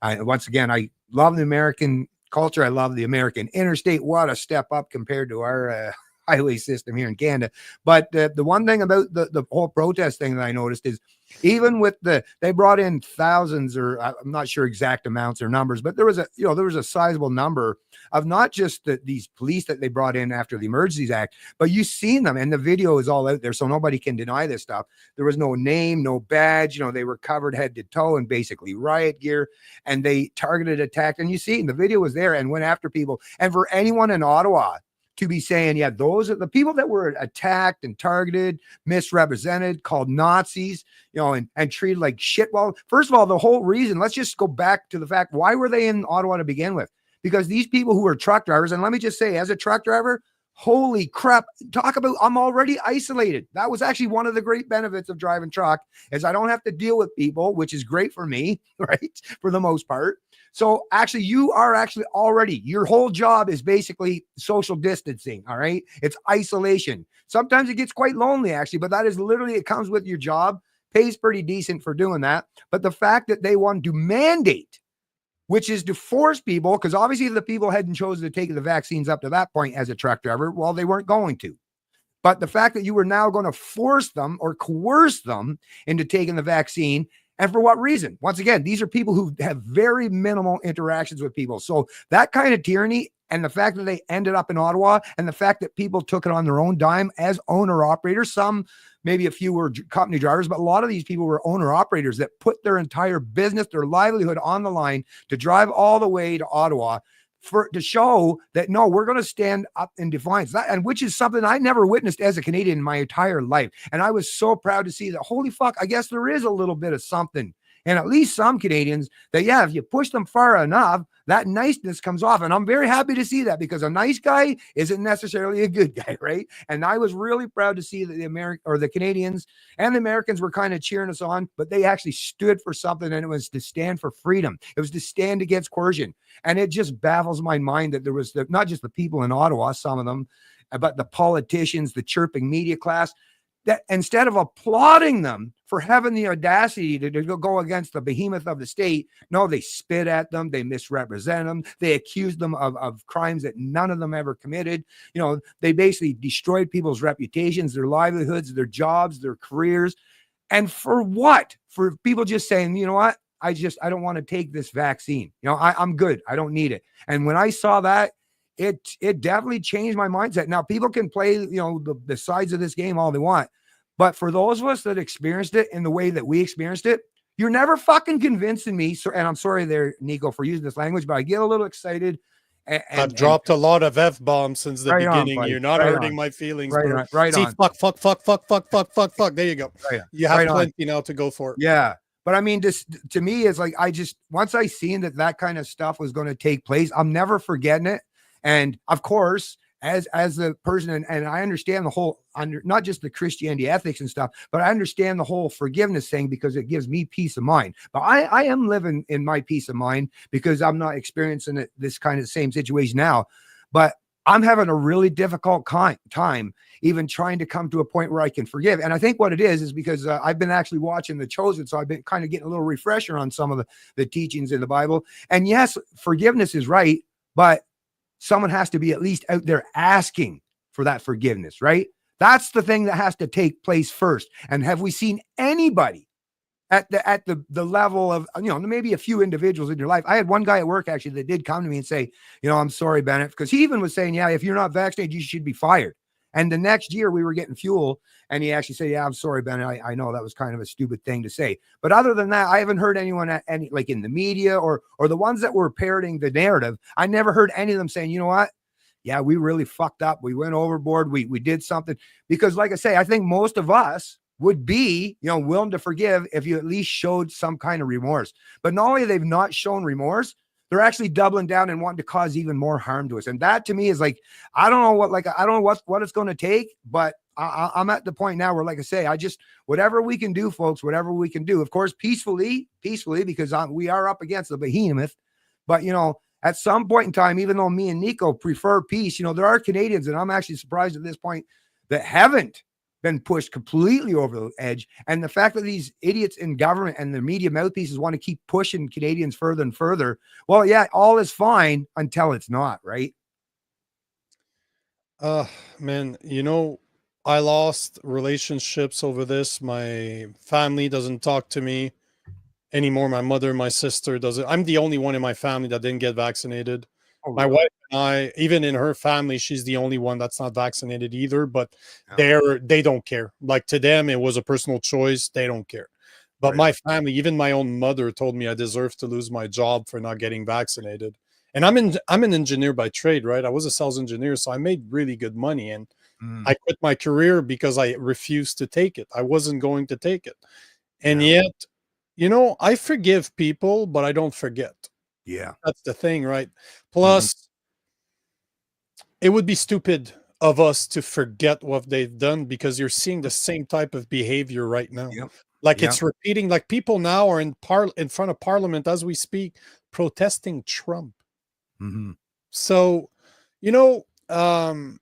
Once again, I love the American culture. I love the American interstate. What a step up compared to our highway system here in Canada. But the one thing about the whole protest thing that I noticed is even with they brought in thousands, or I'm not sure exact amounts or numbers, but there was a sizable number of not just these police that they brought in after the Emergencies Act, but you've seen them, and the video is all out there, so nobody can deny this stuff. There was no name, no badge, they were covered head to toe in basically riot gear, and they targeted, attacked, and you see the video was there and went after people. And for anyone in Ottawa to be saying, yeah, those are the people that were attacked and targeted, misrepresented, called Nazis, and treated like shit. Well, first of all, the whole reason, let's just go back to the fact, why were they in Ottawa to begin with? Because these people who were truck drivers, and let me just say, as a truck driver, holy crap, talk about, I'm already isolated. That was actually one of the great benefits of driving truck, is I don't have to deal with people, which is great for me, right? For the most part. So actually, you are actually already, your whole job is basically social distancing. All right. It's isolation. Sometimes it gets quite lonely, actually, but that is literally, it comes with your job, pays pretty decent for doing that. But the fact that they want to mandate, which is to force people, because obviously the people hadn't chosen to take the vaccines up to that point as a truck driver, well, they weren't going to. But the fact that you were now going to force them or coerce them into taking the vaccine, and for what reason? Once again, these are people who have very minimal interactions with people. So that kind of tyranny, and the fact that they ended up in Ottawa, and the fact that people took it on their own dime as owner-operators, some, maybe a few were company drivers, but a lot of these people were owner-operators that put their entire business, their livelihood on the line to drive all the way to Ottawa to show that, no, we're going to stand up in defiance. And which is something I never witnessed as a Canadian in my entire life. And I was so proud to see that, holy fuck, I guess there is a little bit of something. And at least some Canadians that, yeah, if you push them far enough, that niceness comes off. And I'm very happy to see that, because a nice guy isn't necessarily a good guy, right? And I was really proud to see that the Canadians and the Americans were kind of cheering us on, but they actually stood for something, and it was to stand for freedom. It was to stand against coercion. And it just baffles my mind that there was not just the people in Ottawa, some of them, but the politicians, the chirping media class, that instead of applauding them for having the audacity to go against the behemoth of the state, no, they spit at them, they misrepresent them, they accused them of crimes that none of them ever committed. They basically destroyed people's reputations, their livelihoods, their jobs, their careers. And for what? For people just saying, you know what? I don't want to take this vaccine. I'm good. I don't need it. And when I saw that, it definitely changed my mindset. Now, people can play, the sides of this game all they want, but for those of us that experienced it in the way that we experienced it, you're never fucking convincing me. So, and I'm sorry there, Nico, for using this language, but I get a little excited.
I've dropped a lot of F-bombs since the beginning. You're not hurting my feelings, bro. See, fuck. There you go. You have plenty now to go for it.
Yeah. But I mean, this to me is like, once I seen that kind of stuff was going to take place, I'm never forgetting it. And of course, as a person, and I understand the whole, not just the Christianity ethics and stuff, but I understand the whole forgiveness thing, because it gives me peace of mind. But I am living in my peace of mind, because I'm not experiencing this kind of same situation now. But I'm having a really difficult time even trying to come to a point where I can forgive. And I think what it is because I've been actually watching The Chosen. So I've been kind of getting a little refresher on some of the teachings in the Bible. And yes, forgiveness is right, but someone has to be at least out there asking for that forgiveness, right? That's the thing that has to take place first. And have we seen anybody at the level of, maybe a few individuals in your life? I had one guy at work actually that did come to me and say, I'm sorry, Bennett, because he even was saying, yeah, if you're not vaccinated, you should be fired. And the next year we were getting fuel, and he actually said, yeah, I'm sorry, Bennett. I know that was kind of a stupid thing to say. But other than that, I haven't heard anyone like in the media or the ones that were parroting the narrative. I never heard any of them saying, you know what? Yeah, we really fucked up. We went overboard. We did something. Because like I say, I think most of us would be, willing to forgive if you at least showed some kind of remorse. But not only they've not shown remorse, they're actually doubling down and wanting to cause even more harm to us. And that to me is like, I don't know what it's going to take, but I'm at the point now where, like I say, whatever we can do, folks, whatever we can do, of course, peacefully, because we are up against the behemoth. But, at some point in time, even though me and Nico prefer peace, there are Canadians, and I'm actually surprised at this point, that haven't been pushed completely over the edge. And the fact that these idiots in government and the media mouthpieces want to keep pushing Canadians further and further, well, yeah, all is fine until it's not, right?
Uh, man, I lost relationships over this. My family doesn't talk to me anymore. My mother, my sister doesn't. I'm the only one in my family that didn't get vaccinated.
Oh,
My
really?
wife and I, even in her family, she's the only one that's not vaccinated either. But
Yeah.
they don't care. Like to them, it was a personal choice. They don't care. But
Right.
my family, even my own mother, told me I deserve to lose my job for not getting vaccinated. And I'm an engineer by trade, right? I was a sales engineer, so I made really good money, and
Mm,
I quit my career because I refused to take it. I wasn't going to take it. And
yeah.
yet, I forgive people, but I don't forget.
Yeah.
That's the thing, right?
Mhm.
Plus, it would be stupid of us to forget what they've done because you're seeing the same type of behavior right now.
Yep.
Like
Yep.
it's repeating, like people now are in front of parliament as we speak, protesting Trump.
Hmm.
So, you know, um,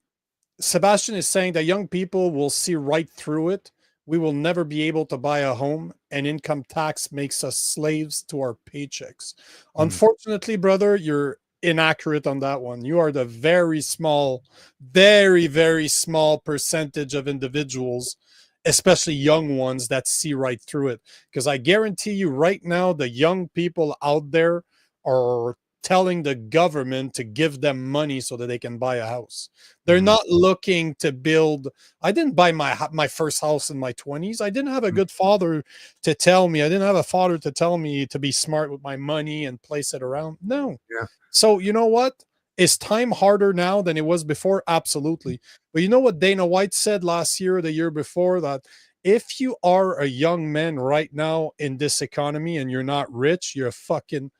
Sebastian is saying that young people will see right through it. We will never be able to buy a home, and income tax makes us slaves to our paychecks.
Mm.
Unfortunately, brother, you're inaccurate on that one. You are the very small, very, very small percentage of individuals, especially young ones, that see right through it. Because I guarantee you right now, the young people out there are telling the government to give them money so that they can buy a house. They're
Mhm.
not looking to build. I didn't buy my first house in my 20s. I didn't have a
Mm.
good father to tell me. I didn't have a father to tell me to be smart with my money and place it around. No.
Yeah.
So, you know what? Is time harder now than it was before? Absolutely. But you know what Dana White said last year or the year before? That if you are a young man right now in this economy and you're not rich, you're a fucking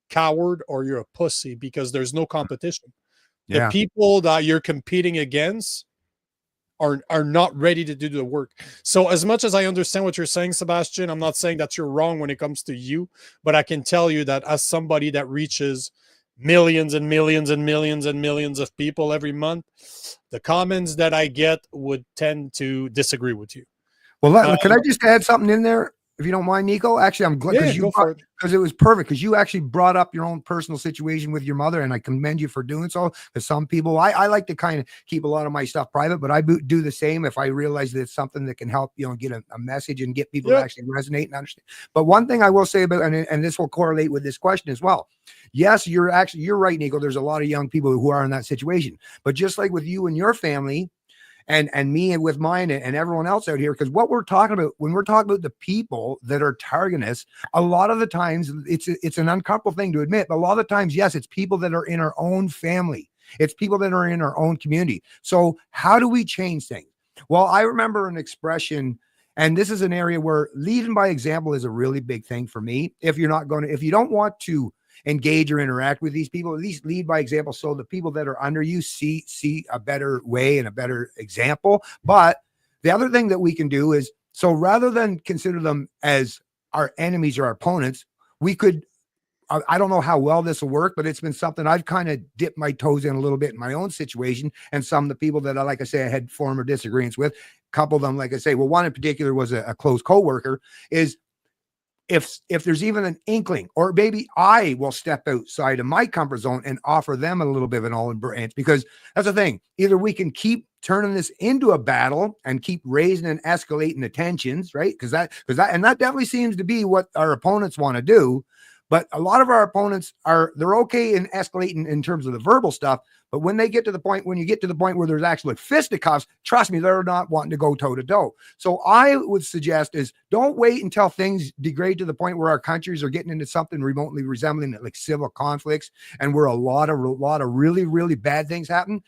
coward or you're a pussy because there's no competition. The
Yeah.
people that you're competing against are not ready to do the work. So as much as I understand what you're saying, Sebastian, I'm not saying that you're wrong when it comes to you, but I can tell you that as somebody that reaches millions and millions and millions and millions of people every month, the comments that I get would tend to disagree with you.
Well,
Uh,
could I just add something in there, if you don't mind, Nico? Actually, I'm glad
yeah, go for it.
because it was perfect because you actually brought up your own personal situation with your mother, and I commend you for doing so. Because some people, I like to kind of keep a lot of my stuff private, but I do the same if I realize that it's something that can help, get a message and get people to
Yep.
actually resonate and understand. But one thing I will say about, and this will correlate with this question as well. Yes, you're right, Nico. There's a lot of young people who are in that situation, but just like with you and your family, and me and with mine and everyone else out here, because what we're talking about when we're talking about the people that are targeting us, a lot of the times it's an uncomfortable thing to admit, but a lot of the times, yes, it's people that are in our own family, it's people that are in our own community. So how do we change things? Well, I remember an expression, and this is an area where leading by example is a really big thing for me. If you don't want to engage or interact with these people, at least lead by example so the people that are under you see a better way and a better example. But the other thing that we can do is, so rather than consider them as our enemies or our opponents, we could, I don't know how well this will work, but it's been something I've kind of dipped my toes in a little bit in my own situation. And some of the people that like I say, I had former disagreements with, a couple of them, like I say, well, one in particular was a close coworker, is if there's even an inkling, or maybe I will step outside of my comfort zone and offer them a little bit of an olive branch, because that's the thing. Either we can keep turning this into a battle and keep raising and escalating the tensions, right? And that definitely seems to be what our opponents want to do. But a lot of our opponents they're okay in escalating in terms of the verbal stuff. But when you get to the point where there's actually fisticuffs, trust me, they're not wanting to go toe to toe. So I would suggest is don't wait until things degrade to the point where our countries are getting into something remotely resembling like civil conflicts and where a lot of really, really bad things happen.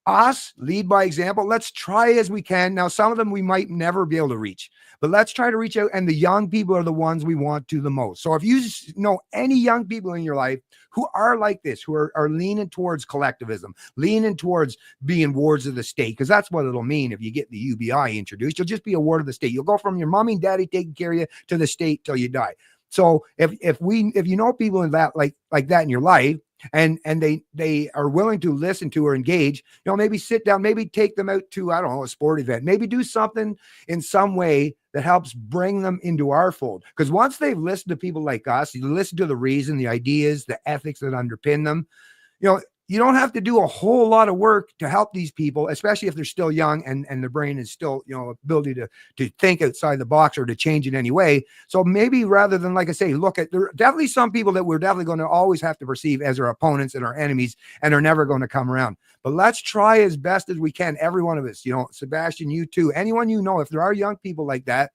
Us lead by example. Let's try as we can. Now, some of them we might never be able to reach, but let's try to reach out. And the young people are the ones we want to the most. So if you know any young people in your life who are like this, who are leaning towards collectivism, leaning towards being wards of the state, because that's what it'll mean if you get the UBI introduced. You'll just be a ward of the state. You'll go from your mommy and daddy taking care of you to the state till you die. So if you know people in that like that in your life, and they are willing to listen to or engage, maybe sit down, maybe take them out to, I don't know, a sport event, maybe do something in some way that helps bring them into our fold. Because once they've listened to people like us, you listen to the reason, the ideas, the ethics that underpin them, you you don't have to do a whole lot of work to help these people, especially if they're still young and their brain is still, ability to think outside the box or to change in any way. So maybe rather than, like I say, look at, there are definitely some people that we're definitely going to always have to perceive as our opponents and our enemies, and are never going to come around. But let's try as best as we can, every one of us, Sebastian, you too, anyone, if there are young people like that,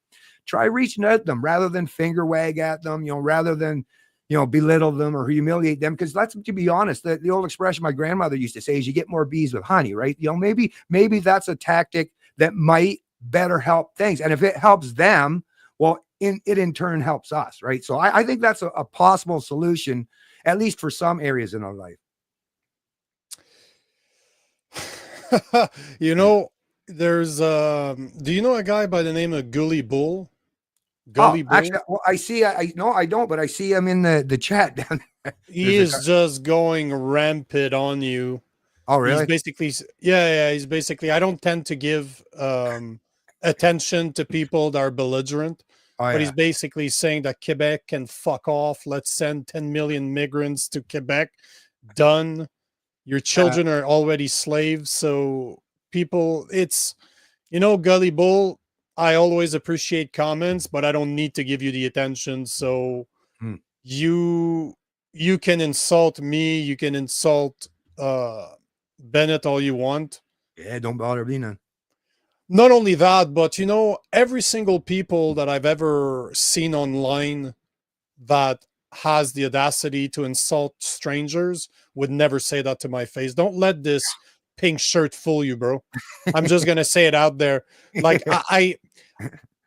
try reaching out to them rather than finger wag at them, rather than, belittle them or humiliate them. Because let's, to be honest, the old expression my grandmother used to say is you get more bees with honey, right? Maybe that's a tactic that might better help things. And if it helps them, well, it in turn helps us, right? So I think that's a possible solution, at least for some areas in our life.
There's do you know a guy by the name of Gully Bull?
Bull? Actually, well, I see. I don't, but I see him in the chat down there.
He is just going rampant on you.
Oh, really?
He's basically, he's basically, I don't tend to give attention to people that are belligerent, but he's basically saying that Quebec can fuck off. Let's send 10 million migrants to Quebec. Done. Your children are already slaves. So people, it's, Gully Bull, I always appreciate comments, but I don't need to give you the attention. So you can insult me. You can insult Bennett all you want.
Yeah, don't bother me none.
Not only that, but every single people that I've ever seen online that has the audacity to insult strangers would never say that to my face. Don't let this pink shirt fool you, bro. I'm just gonna say it out there. Like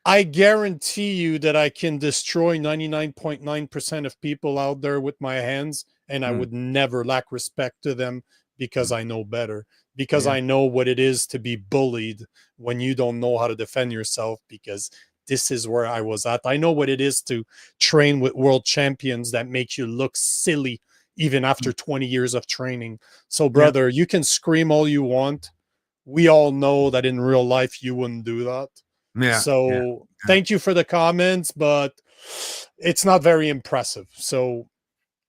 I guarantee you that I can destroy 99.9% of people out there with my hands, and I would never lack respect to them because I know better. Because I know what it is to be bullied when you don't know how to defend yourself, because this is where I was at. I know what it is to train with world champions that make you look silly even after 20 years of training. So, brother, you can scream all you want. We all know that in real life you wouldn't do that. So thank you for the comments, but it's not very impressive. So,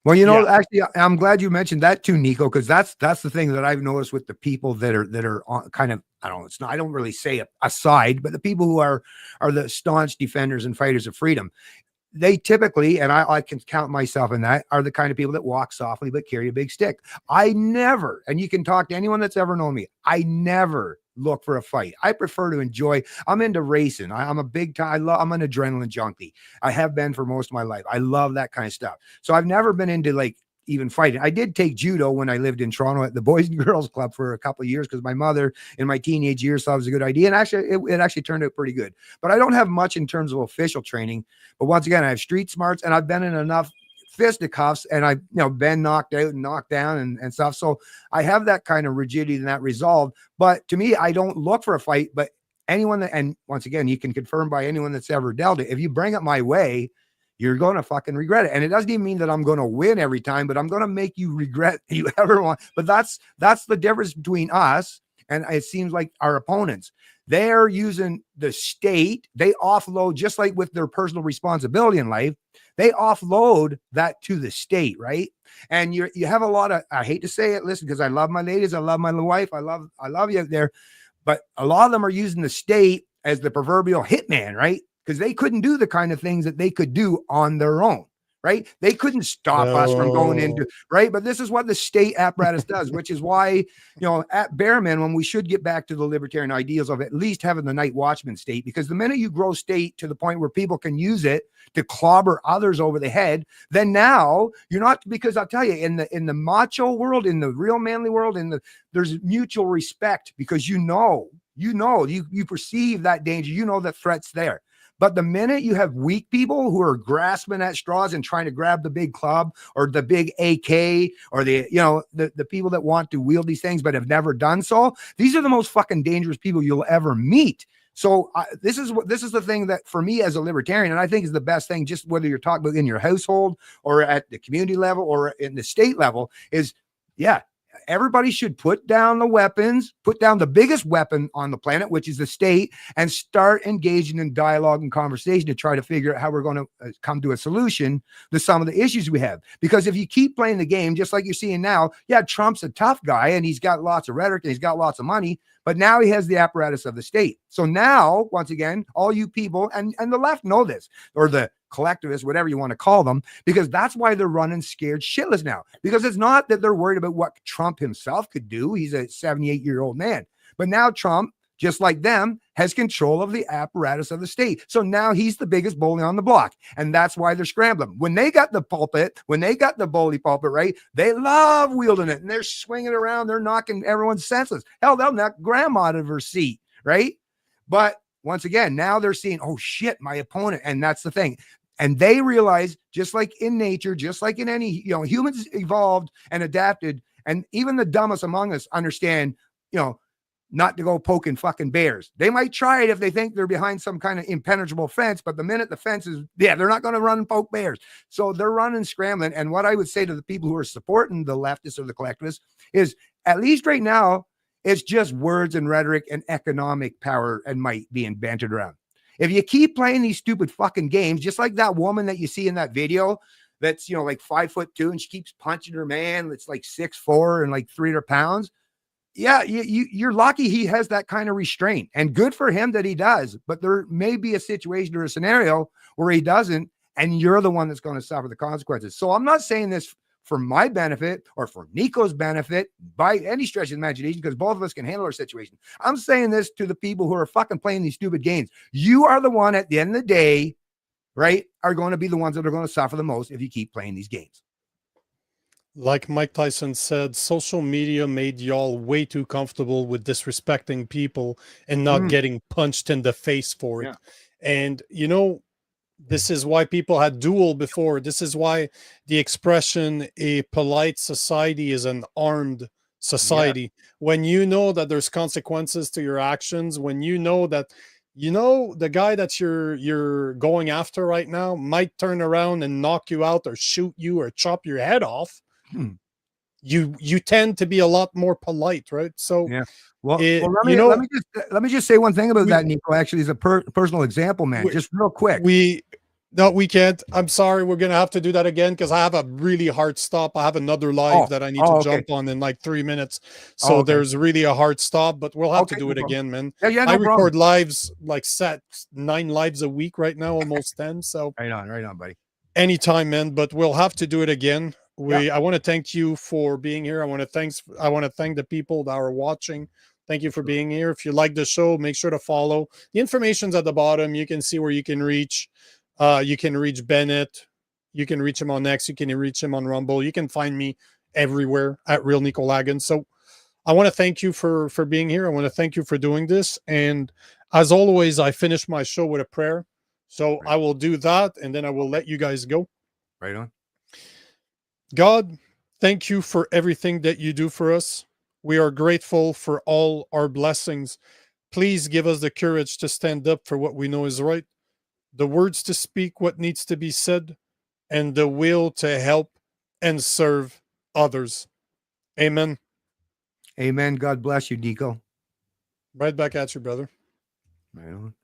well, actually, I'm glad you mentioned that too, Nico, because that's the thing that I've noticed with the people that are kind of, I don't really say aside, but the people who are the staunch defenders and fighters of freedom, they typically, and I can count myself in that, are the kind of people that walk softly but carry a big stick. I never, and you can talk to anyone that's ever known me, I never look for a fight. I prefer to enjoy. I'm into racing. I'm a big time. I'm an adrenaline junkie. I have been for most of my life. I love that kind of stuff. So I've never been into like even fighting. I did take judo when I lived in Toronto at the Boys and Girls Club for a couple of years because my mother in my teenage years thought it was a good idea. And actually, it actually turned out pretty good. But I don't have much in terms of official training. But once again, I have street smarts, and I've been in enough fisticuffs, and I've been knocked out and knocked down and stuff. So I have that kind of rigidity and that resolve. But to me, I don't look for a fight. But anyone that, and once again, you can confirm by anyone that's ever dealt it, if you bring it my way, you're going to fucking regret it. And it doesn't even mean that I'm going to win every time, but I'm going to make you regret you ever want. But that's the difference between us and it seems like our opponents. They're using the state. They offload, just like with their personal responsibility in life, they offload that to the state, right? And you have a lot of, I hate to say it, listen, because I love my ladies, I love my wife, I love you out there, but a lot of them are using the state as the proverbial hitman, right? Because they couldn't do the kind of things that they could do on their own, right? They couldn't stop us from going into, right? But this is what the state apparatus does, which is why, at Bearman, when we should get back to the libertarian ideals of at least having the night watchman state, because the minute you grow state to the point where people can use it to clobber others over the head, then now you're not, because I'll tell you, in the macho world, in the real manly world, there's mutual respect because you perceive that danger, that threat's there. But the minute you have weak people who are grasping at straws and trying to grab the big club or the big AK or the people that want to wield these things but have never done so, these are the most fucking dangerous people you'll ever meet. So this is the thing that for me as a libertarian, and I think is the best thing, just whether you're talking about in your household or at the community level or in the state level, is everybody should put down the weapons, put down the biggest weapon on the planet, which is the state, and start engaging in dialogue and conversation to try to figure out how we're going to come to a solution to some of the issues we have. Because if you keep playing the game, just like you're seeing now, yeah, Trump's a tough guy and he's got lots of rhetoric and he's got lots of money, but now he has the apparatus of the state. So now, once again, all you people and the left know this, or the collectivists, whatever you want to call them, because that's why they're running scared shitless now. Because it's not that they're worried about what Trump himself could do. He's a 78-year-old man. But now Trump, just like them, has control of the apparatus of the state. So now he's the biggest bully on the block. And that's why they're scrambling. When they got the pulpit, when they got the bully pulpit, right, they love wielding it. And they're swinging around. They're knocking everyone senseless. Hell, they'll knock grandma out of her seat, right? But once again, now they're seeing, oh, shit, my opponent. And that's the thing. And they realize, just like in nature, just like in any, humans evolved and adapted. And even the dumbest among us understand, not to go poking fucking bears. They might try it if they think they're behind some kind of impenetrable fence, but the minute the fence is, they're not going to run and poke bears. So they're running, scrambling. And what I would say to the people who are supporting the leftists or the collectivists is, at least right now, it's just words and rhetoric and economic power and might being bantered around. If you keep playing these stupid fucking games, just like that woman that you see in that video, that's, like 5'2", and she keeps punching her man that's like 6'4" and like 300 pounds. Yeah, you're lucky he has that kind of restraint, and good for him that he does. But there may be a situation or a scenario where he doesn't, and you're the one that's going to suffer the consequences. So I'm not saying this for my benefit or for Nico's benefit by any stretch of imagination, because both of us can handle our situation. I'm saying this to the people who are fucking playing these stupid games. You are the one at the end of the day, right, are going to be the ones that are going to suffer the most if you keep playing these games.
Like Mike Tyson said, social media made y'all way too comfortable with disrespecting people and not getting punched in the face for it.
Yeah.
And, this is why people had duel before. This is why the expression a polite society is an armed society. Yeah. When you know that there's consequences to your actions, when you know that, the guy that you're going after right now might turn around and knock you out or shoot you or chop your head off. You tend to be a lot more polite, right? So
yeah. Well, let me just say one thing about that, Nico. Actually, is a personal example, man. Just real quick.
No, we can't. I'm sorry. We're gonna have to do that again because I have a really hard stop. I have another live that I need to jump on in like 3 minutes. So there's really a hard stop, but we'll have to do it again, man.
Yeah,
I record lives like 9 lives a week right now, almost 10. So
right on, buddy.
Anytime, man. But we'll have to do it again. I want to thank you for being here. I want to thank the people that are watching. Thank you for being here. If you like the show, make sure to follow. The information's at the bottom. You can see where you can reach. You can reach Bennett. You can reach him on X. You can reach him on Rumble. You can find me everywhere at Real Nico Lagan. So I want to thank you for being here. I want to thank you for doing this. And as always, I finish my show with a prayer. So I will do that, and then I will let you guys go.
Right on.
God, thank you for everything that you do for us. We are grateful for all our blessings. Please give us the courage to stand up for what we know is right, the words to speak what needs to be said, and the will to help and serve others. Amen.
Amen. God bless you, Nico.
Right back at you, brother.
Right on.